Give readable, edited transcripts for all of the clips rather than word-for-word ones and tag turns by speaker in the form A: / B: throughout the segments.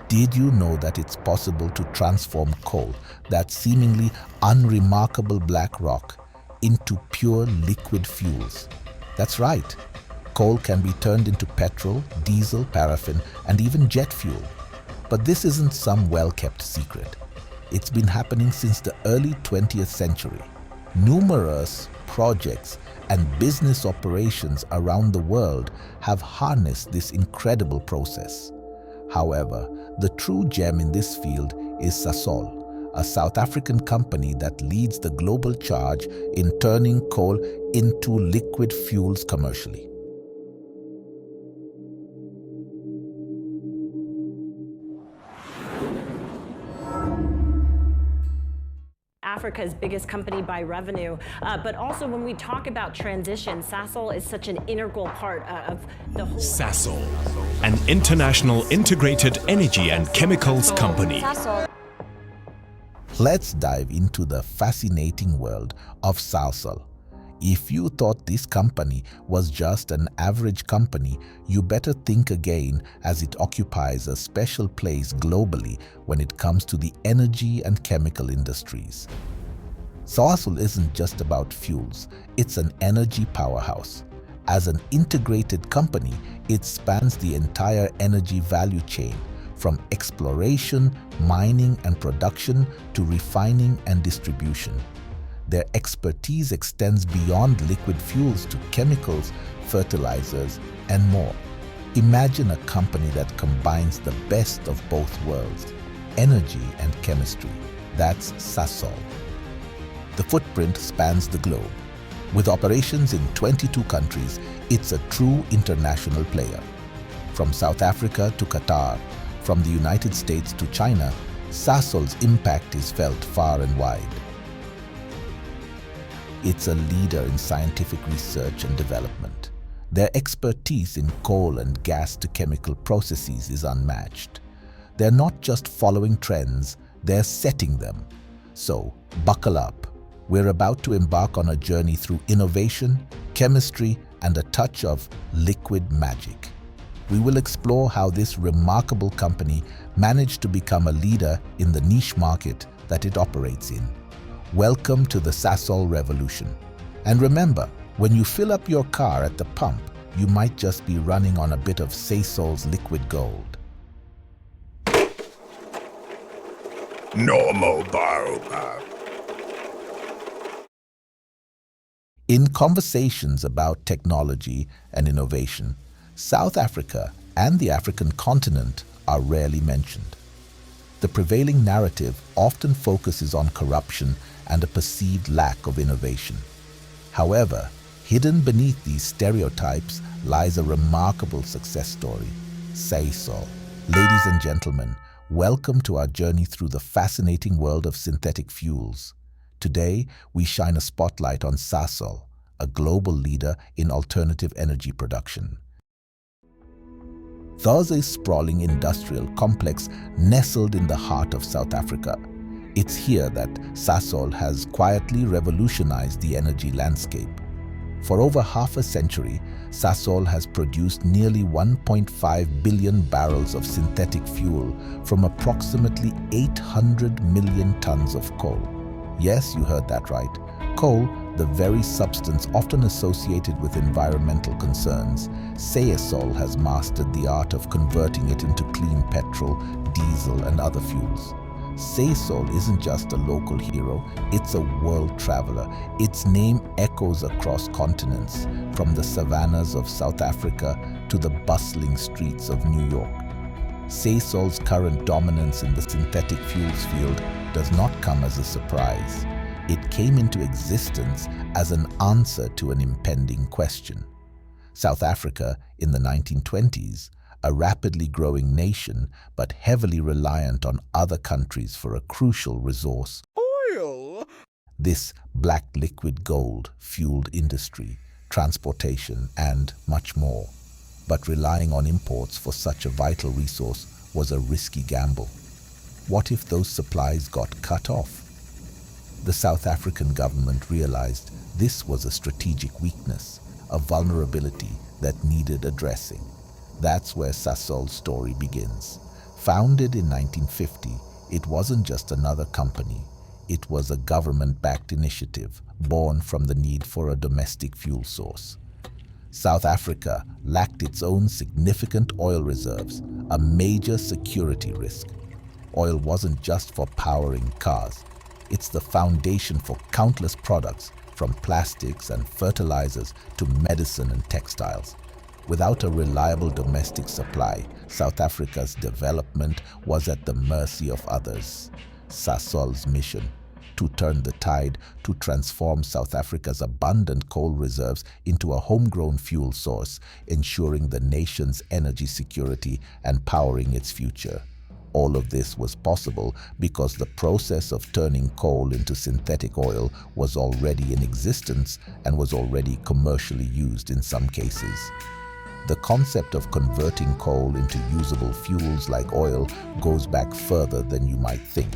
A: Did you know that it's possible to transform coal, that seemingly unremarkable black rock, into pure liquid fuels? That's right. Coal can be turned into petrol, diesel, paraffin, and even jet fuel. But this isn't some well-kept secret. It's been happening since the early 20th century. Numerous projects and business operations around the world have harnessed this incredible process. However, the true gem in this field is Sasol, a South African company that leads the global charge in turning coal into liquid fuels commercially.
B: Africa's biggest company by revenue, but also when we talk about transition, Sasol is such an integral part of the whole.
C: Sasol, an international integrated energy and chemicals company.
A: Let's dive into the fascinating world of Sasol. If you thought this company was just an average company, you better think again, as it occupies a special place globally when it comes to the energy and chemical industries. Sasol isn't just about fuels, it's an energy powerhouse. As an integrated company, it spans the entire energy value chain, from exploration, mining and production to refining and distribution. Their expertise extends beyond liquid fuels to chemicals, fertilizers, and more. Imagine a company that combines the best of both worlds, energy and chemistry. That's Sasol. The footprint spans the globe. With operations in 22 countries, it's a true international player. From South Africa to Qatar, from the United States to China, Sasol's impact is felt far and wide. It's a leader in scientific research and development. Their expertise in coal and gas-to-chemical processes is unmatched. They're not just following trends, they're setting them. So, buckle up. We're about to embark on a journey through innovation, chemistry, and a touch of liquid magic. We will explore how this remarkable company managed to become a leader in the niche market that it operates in. Welcome to the Sasol revolution. And remember, when you fill up your car at the pump, you might just be running on a bit of Sasol's liquid gold.
C: Normal Baobab.
A: In conversations about technology and innovation, South Africa and the African continent are rarely mentioned. The prevailing narrative often focuses on corruption and a perceived lack of innovation. However, hidden beneath these stereotypes lies a remarkable success story, Sasol. Ladies and gentlemen, welcome to our journey through the fascinating world of synthetic fuels. Today, we shine a spotlight on Sasol, a global leader in alternative energy production. There's a sprawling industrial complex nestled in the heart of South Africa. It's here that Sasol has quietly revolutionized the energy landscape. For over half a century, Sasol has produced nearly 1.5 billion barrels of synthetic fuel from approximately 800 million tons of coal. Yes, you heard that right. Coal, the very substance often associated with environmental concerns, Sasol has mastered the art of converting it into clean petrol, diesel, and other fuels. Sasol isn't just a local hero, it's a world traveler. Its name echoes across continents, from the savannas of South Africa to the bustling streets of New York. Sasol's current dominance in the synthetic fuels field does not come as a surprise. It came into existence as an answer to an impending question. South Africa, in the 1920s, a rapidly growing nation but heavily reliant on other countries for a crucial resource,
C: Oil.
A: This black liquid gold fueled industry, transportation, and much more. But relying on imports for such a vital resource was a risky gamble. What if those supplies got cut off? The South African government realized this was a strategic weakness, a vulnerability that needed addressing. That's where Sasol's story begins. Founded in 1950, it wasn't just another company. It was a government-backed initiative born from the need for a domestic fuel source. South Africa lacked its own significant oil reserves, a major security risk. Oil wasn't just for powering cars. It's the foundation for countless products, from plastics and fertilizers to medicine and textiles. Without a reliable domestic supply, South Africa's development was at the mercy of others. Sasol's mission: to turn the tide, to transform South Africa's abundant coal reserves into a homegrown fuel source, ensuring the nation's energy security and powering its future. All of this was possible because the process of turning coal into synthetic oil was already in existence and was already commercially used in some cases. The concept of converting coal into usable fuels like oil goes back further than you might think.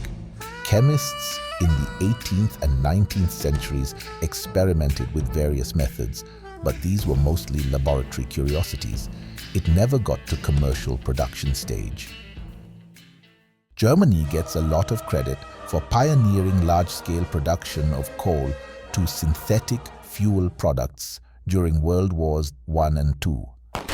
A: Chemists in the 18th and 19th centuries experimented with various methods, but these were mostly laboratory curiosities. It never got to commercial production stage. Germany gets a lot of credit for pioneering large-scale production of coal to synthetic fuel products during World Wars I and II.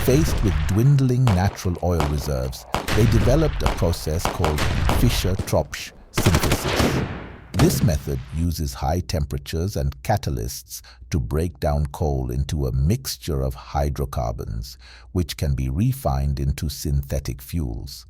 A: Faced with dwindling natural oil reserves, they developed a process called Fischer-Tropsch synthesis. This method uses high temperatures and catalysts to break down coal into a mixture of hydrocarbons, which can be refined into synthetic fuels.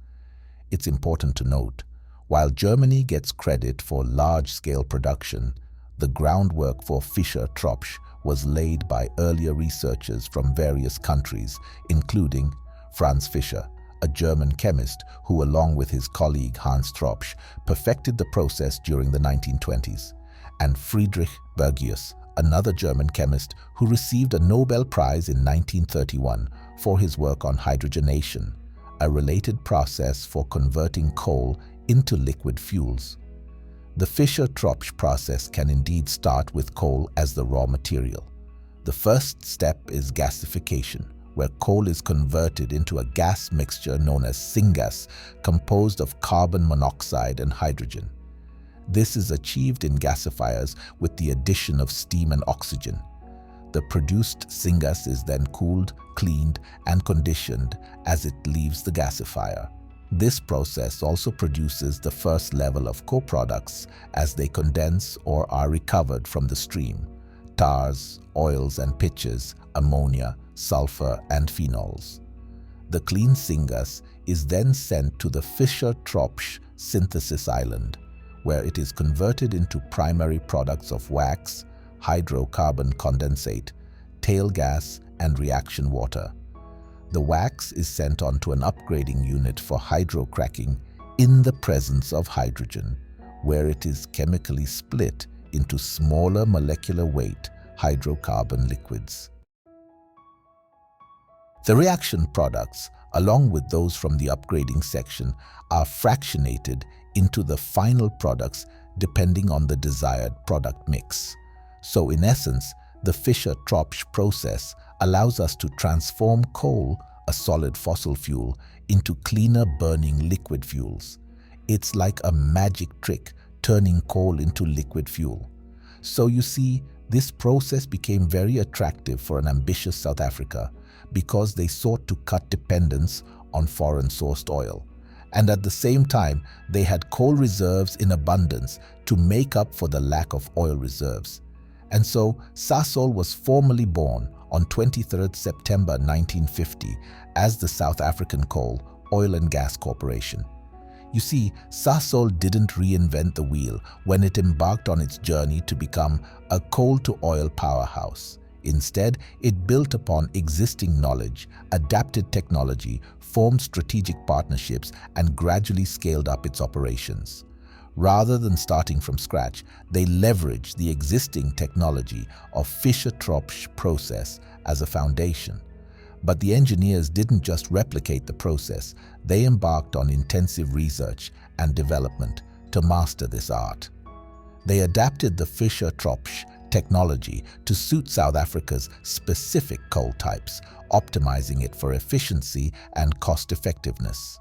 A: It's important to note, while Germany gets credit for large-scale production, the groundwork for Fischer-Tropsch was laid by earlier researchers from various countries, including Franz Fischer, a German chemist who, along with his colleague Hans Tropsch, perfected the process during the 1920s, and Friedrich Bergius, another German chemist who received a Nobel Prize in 1931 for his work on hydrogenation, a related process for converting coal into liquid fuels. The Fischer-Tropsch process can indeed start with coal as the raw material. The first step is gasification, where coal is converted into a gas mixture known as syngas, composed of carbon monoxide and hydrogen. This is achieved in gasifiers with the addition of steam and oxygen. The produced syngas is then cooled, cleaned, and conditioned as it leaves the gasifier. This process also produces the first level of co-products as they condense or are recovered from the stream: tars, oils and pitches, ammonia, sulfur, and phenols. The clean syngas is then sent to the Fischer-Tropsch synthesis island, where it is converted into primary products of wax, hydrocarbon condensate, tail gas, and reaction water. The wax is sent on to an upgrading unit for hydrocracking in the presence of hydrogen, where it is chemically split into smaller molecular weight hydrocarbon liquids. The reaction products, along with those from the upgrading section, are fractionated into the final products depending on the desired product mix. So in essence, the Fischer-Tropsch process allows us to transform coal, a solid fossil fuel, into cleaner burning liquid fuels. It's like a magic trick, turning coal into liquid fuel. So you see, this process became very attractive for an ambitious South Africa because they sought to cut dependence on foreign-sourced oil. And at the same time, they had coal reserves in abundance to make up for the lack of oil reserves. And so Sasol was formally born on 23rd September 1950 as the South African Coal, Oil and Gas Corporation. You see, Sasol didn't reinvent the wheel when it embarked on its journey to become a coal-to-oil powerhouse. Instead, it built upon existing knowledge, adapted technology, formed strategic partnerships, and gradually scaled up its operations. Rather than starting from scratch, they leveraged the existing technology of Fischer-Tropsch process as a foundation. But the engineers didn't just replicate the process, they embarked on intensive research and development to master this art. They adapted the Fischer-Tropsch technology to suit South Africa's specific coal types, optimizing it for efficiency and cost-effectiveness.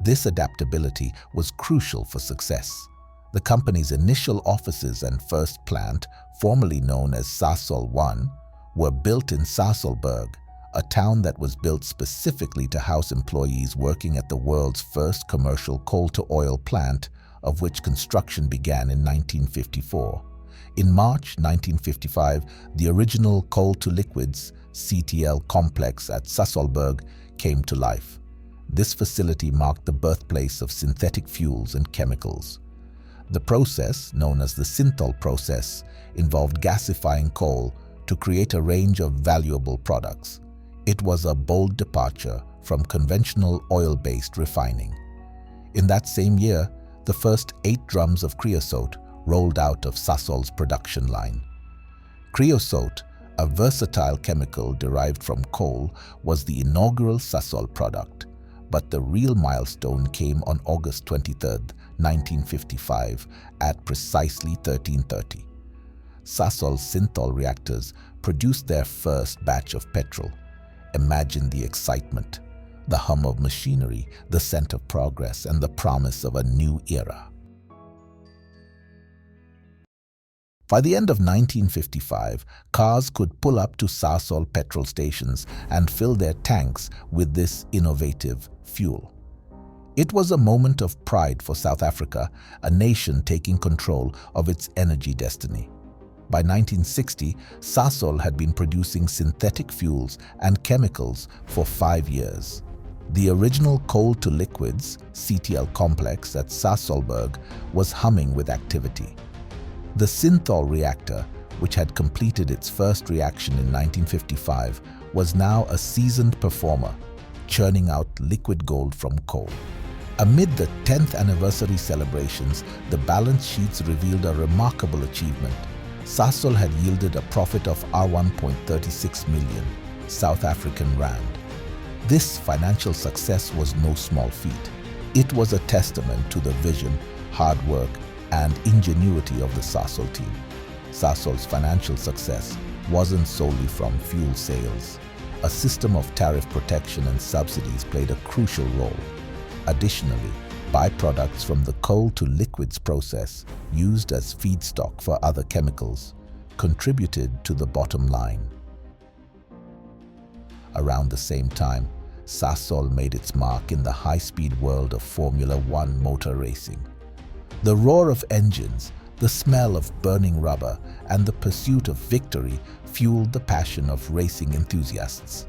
A: This adaptability was crucial for success. The company's initial offices and first plant, formerly known as Sasol 1, were built in Sasolburg, a town that was built specifically to house employees working at the world's first commercial coal-to-oil plant, of which construction began in 1954. In March 1955, the original coal-to-liquids (CTL) complex at Sasolburg came to life. This facility marked the birthplace of synthetic fuels and chemicals. The process, known as the synthol process, involved gasifying coal to create a range of valuable products. It was a bold departure from conventional oil-based refining. In that same year, the first 8 drums of creosote rolled out of Sasol's production line. Creosote, a versatile chemical derived from coal, was the inaugural Sasol product. But the real milestone came on August 23, 1955, at precisely 1330. Sasol's synthol reactors produced their first batch of petrol. Imagine the excitement, the hum of machinery, the scent of progress, and the promise of a new era. By the end of 1955, cars could pull up to Sasol petrol stations and fill their tanks with this innovative fuel. It was a moment of pride for South Africa, a nation taking control of its energy destiny. By 1960, Sasol had been producing synthetic fuels and chemicals for 5 years. The original coal-to-liquids (CTL) complex at Sasolburg was humming with activity. The synthol reactor, which had completed its first reaction in 1955, was now a seasoned performer, churning out liquid gold from coal. Amid the 10th anniversary celebrations, the balance sheets revealed a remarkable achievement. Sasol had yielded a profit of R1.36 million South African rand. This financial success was no small feat. It was a testament to the vision, hard work, and ingenuity of the Sasol team. Sasol's financial success wasn't solely from fuel sales. A system of tariff protection and subsidies played a crucial role. Additionally, byproducts from the coal-to-liquids process, used as feedstock for other chemicals, contributed to the bottom line. Around the same time, Sasol made its mark in the high-speed world of Formula One motor racing. The roar of engines, the smell of burning rubber, and the pursuit of victory fueled the passion of racing enthusiasts.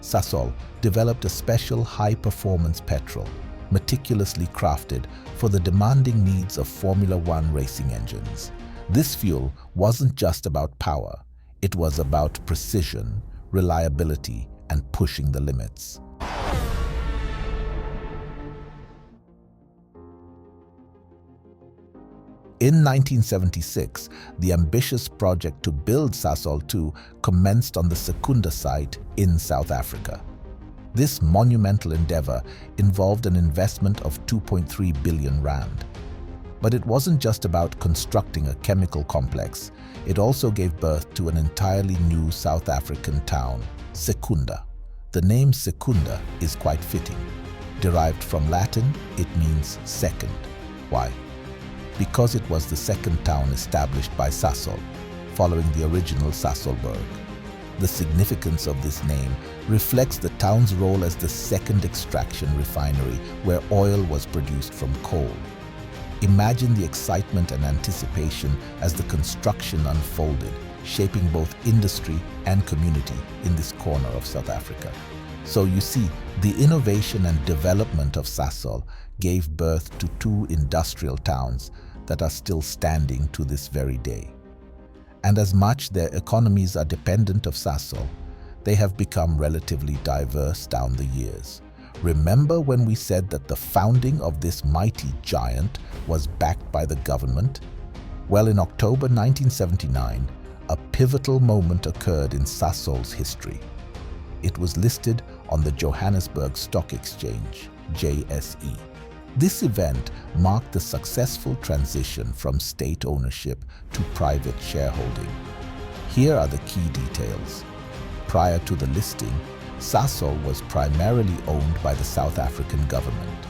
A: Sasol developed a special high-performance petrol, meticulously crafted for the demanding needs of Formula One racing engines. This fuel wasn't just about power, it was about precision, reliability, and pushing the limits. In 1976, the ambitious project to build Sasol 2 commenced on the Secunda site in South Africa. This monumental endeavor involved an investment of 2.3 billion rand. But it wasn't just about constructing a chemical complex, it also gave birth to an entirely new South African town, Secunda. The name Secunda is quite fitting. Derived from Latin, it means second. Why? Because it was the second town established by Sasol, following the original Sasolburg. The significance of this name reflects the town's role as the second extraction refinery where oil was produced from coal. Imagine the excitement and anticipation as the construction unfolded, shaping both industry and community in this corner of South Africa. So you see, the innovation and development of Sasol gave birth to 2 industrial towns that are still standing to this very day. And as much their economies are dependent of Sasol, they have become relatively diverse down the years. Remember when we said that the founding of this mighty giant was backed by the government? Well, in October 1979, a pivotal moment occurred in Sasol's history. It was listed on the Johannesburg Stock Exchange, JSE. This event marked the successful transition from state ownership to private shareholding. Here are the key details. Prior to the listing, Sasol was primarily owned by the South African government.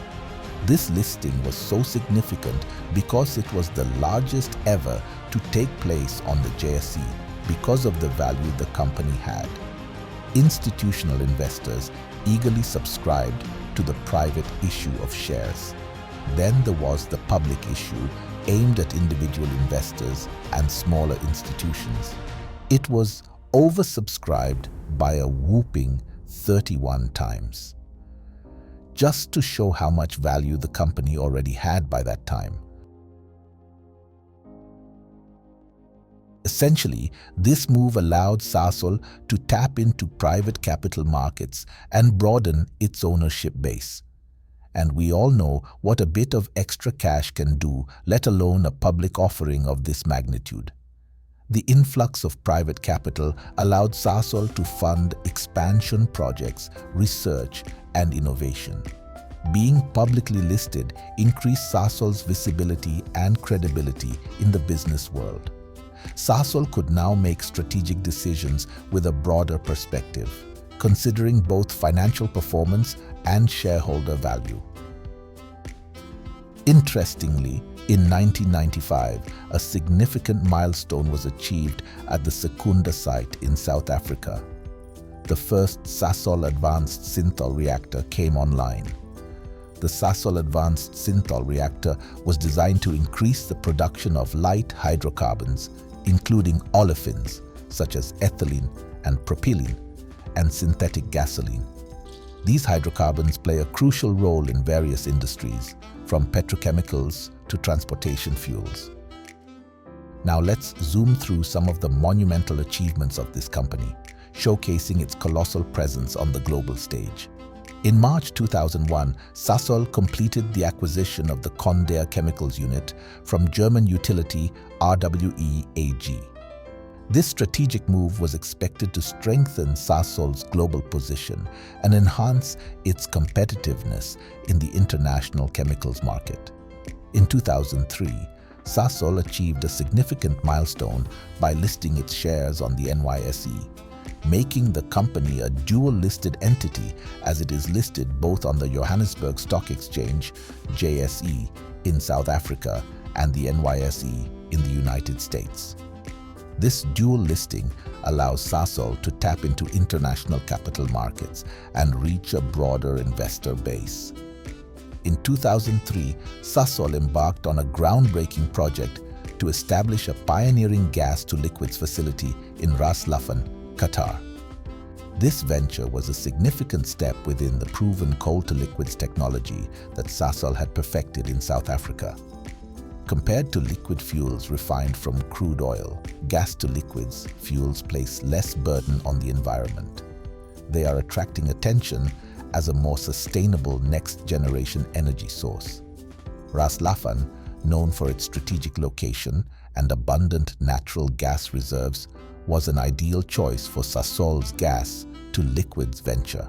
A: This listing was so significant because it was the largest ever to take place on the JSE because of the value the company had. Institutional investors eagerly subscribed to the private issue of shares. Then there was the public issue aimed at individual investors and smaller institutions. It was oversubscribed by a whopping 31 times. Just to show how much value the company already had by that time. Essentially, this move allowed Sasol to tap into private capital markets and broaden its ownership base. And we all know what a bit of extra cash can do, let alone a public offering of this magnitude. The influx of private capital allowed Sasol to fund expansion projects, research, and innovation. Being publicly listed increased Sasol's visibility and credibility in the business world. Sasol could now make strategic decisions with a broader perspective, considering both financial performance and shareholder value. Interestingly, in 1995, a significant milestone was achieved at the Secunda site in South Africa. The first Sasol Advanced Synthol reactor came online. The Sasol Advanced Synthol reactor was designed to increase the production of light hydrocarbons, including olefins such as ethylene and propylene, and synthetic gasoline. These hydrocarbons play a crucial role in various industries, from petrochemicals to transportation fuels. Now let's zoom through some of the monumental achievements of this company, showcasing its colossal presence on the global stage. In March 2001, Sasol completed the acquisition of the Condair Chemicals unit from German utility RWE AG. This strategic move was expected to strengthen Sasol's global position and enhance its competitiveness in the international chemicals market. In 2003, Sasol achieved a significant milestone by listing its shares on the NYSE, making the company a dual-listed entity as it is listed both on the Johannesburg Stock Exchange, JSE, in South Africa and the NYSE in the United States. This dual listing allows Sasol to tap into international capital markets and reach a broader investor base. In 2003, Sasol embarked on a groundbreaking project to establish a pioneering gas-to-liquids facility in Ras Laffan, Qatar. This venture was a significant step within the proven coal-to-liquids technology that Sasol had perfected in South Africa. Compared to liquid fuels refined from crude oil, gas-to-liquids fuels place less burden on the environment. They are attracting attention as a more sustainable next-generation energy source. Ras Laffan, known for its strategic location and abundant natural gas reserves, was an ideal choice for Sasol's gas-to-liquids venture.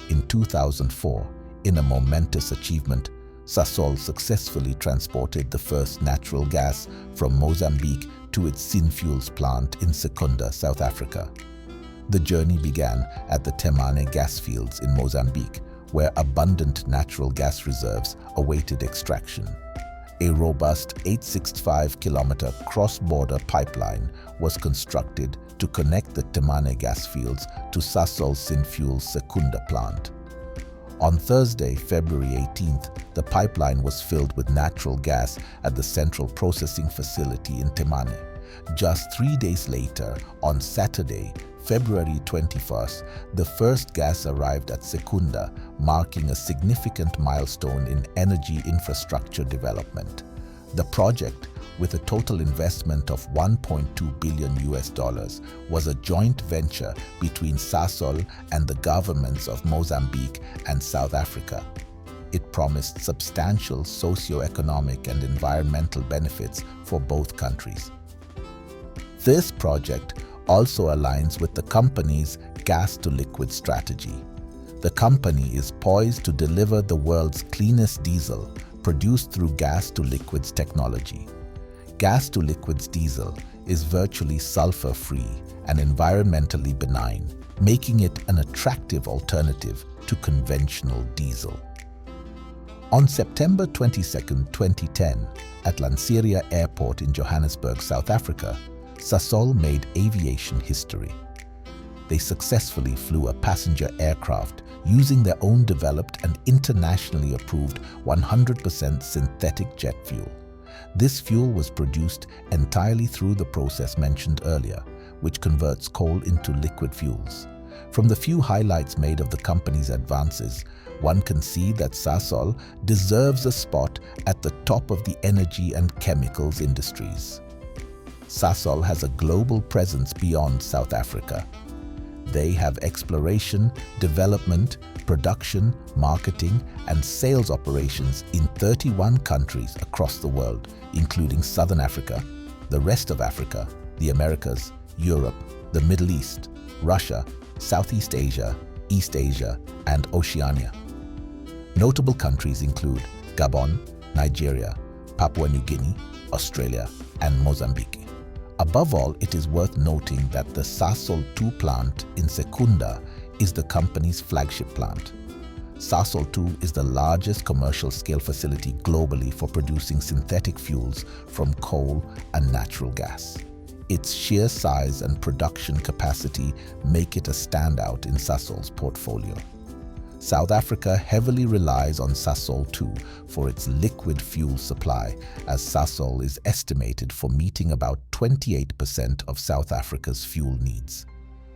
A: In 2004, in a momentous achievement, Sasol successfully transported the first natural gas from Mozambique to its Synfuels plant in Secunda, South Africa. The journey began at the Temane gas fields in Mozambique, where abundant natural gas reserves awaited extraction. A robust 865-kilometer cross-border pipeline was constructed to connect the Temane gas fields to Sasol's Synfuels Secunda plant. On Thursday, February 18th, the pipeline was filled with natural gas at the central processing facility in Temane. Just 3 days later, on Saturday, February 21st, the first gas arrived at Secunda, marking a significant milestone in energy infrastructure development. The project, with a total investment of $1.2 billion, was a joint venture between Sasol and the governments of Mozambique and South Africa. It promised substantial socio-economic and environmental benefits for both countries. This project also aligns with the company's gas-to-liquid strategy. The company is poised to deliver the world's cleanest diesel produced through gas-to-liquids technology. Gas-to-liquids diesel is virtually sulfur-free and environmentally benign, making it an attractive alternative to conventional diesel. On September 22, 2010, at Lanseria Airport in Johannesburg, South Africa, Sasol made aviation history. They successfully flew a passenger aircraft using their own developed and internationally approved 100% synthetic jet fuel. This fuel was produced entirely through the process mentioned earlier, which converts coal into liquid fuels. From the few highlights made of the company's advances, one can see that Sasol deserves a spot at the top of the energy and chemicals industries. Sasol has a global presence beyond South Africa. They have exploration, development, production, marketing, and sales operations in 31 countries across the world, including Southern Africa, the rest of Africa, the Americas, Europe, the Middle East, Russia, Southeast Asia, East Asia, and Oceania. Notable countries include Gabon, Nigeria, Papua New Guinea, Australia, and Mozambique. Above all, it is worth noting that the Sasol 2 plant in Secunda is the company's flagship plant. Sasol 2 is the largest commercial-scale facility globally for producing synthetic fuels from coal and natural gas. Its sheer size and production capacity make it a standout in Sasol's portfolio. South Africa heavily relies on Sasol 2 for its liquid fuel supply, as Sasol is estimated for meeting about 28% of South Africa's fuel needs.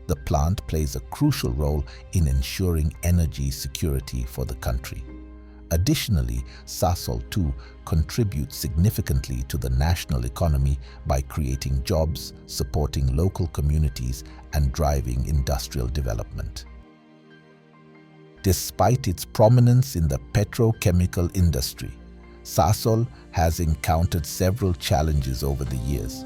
A: The plant plays a crucial role in ensuring energy security for the country. Additionally, Sasol 2 contributes significantly to the national economy by creating jobs, supporting local communities, and driving industrial development. Despite its prominence in the petrochemical industry, Sasol has encountered several challenges over the years.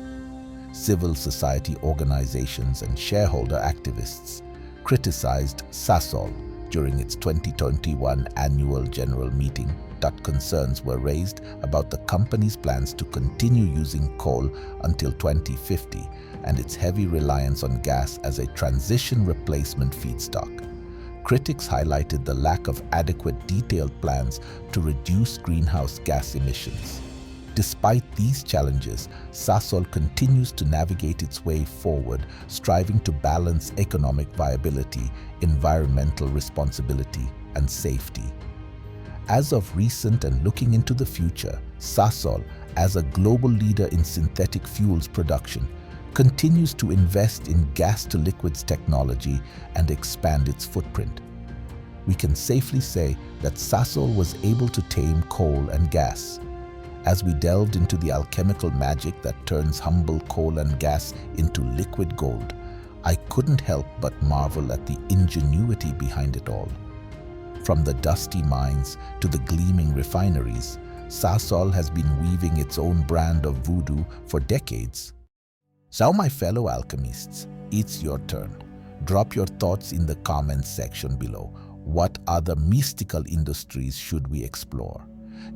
A: Civil society organizations and shareholder activists criticized Sasol during its 2021 annual general meeting that concerns were raised about the company's plans to continue using coal until 2050 and its heavy reliance on gas as a transition replacement feedstock. Critics highlighted the lack of adequate detailed plans to reduce greenhouse gas emissions. Despite these challenges, Sasol continues to navigate its way forward, striving to balance economic viability, environmental responsibility, and safety. As of recent and looking into the future, Sasol, as a global leader in synthetic fuels production, continues to invest in gas-to-liquids technology and expand its footprint. We can safely say that Sasol was able to tame coal and gas. As we delved into the alchemical magic that turns humble coal and gas into liquid gold, I couldn't help but marvel at the ingenuity behind it all. From the dusty mines to the gleaming refineries, Sasol has been weaving its own brand of voodoo for decades. So, my fellow alchemists, it's your turn. Drop your thoughts in the comments section below. What other mystical industries should we explore?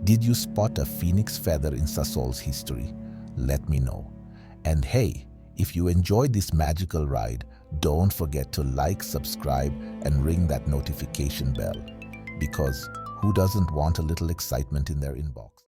A: Did you spot a phoenix feather in Sasol's history? Let me know. And hey, if you enjoyed this magical ride, don't forget to like, subscribe, and ring that notification bell. Because who doesn't want a little excitement in their inbox?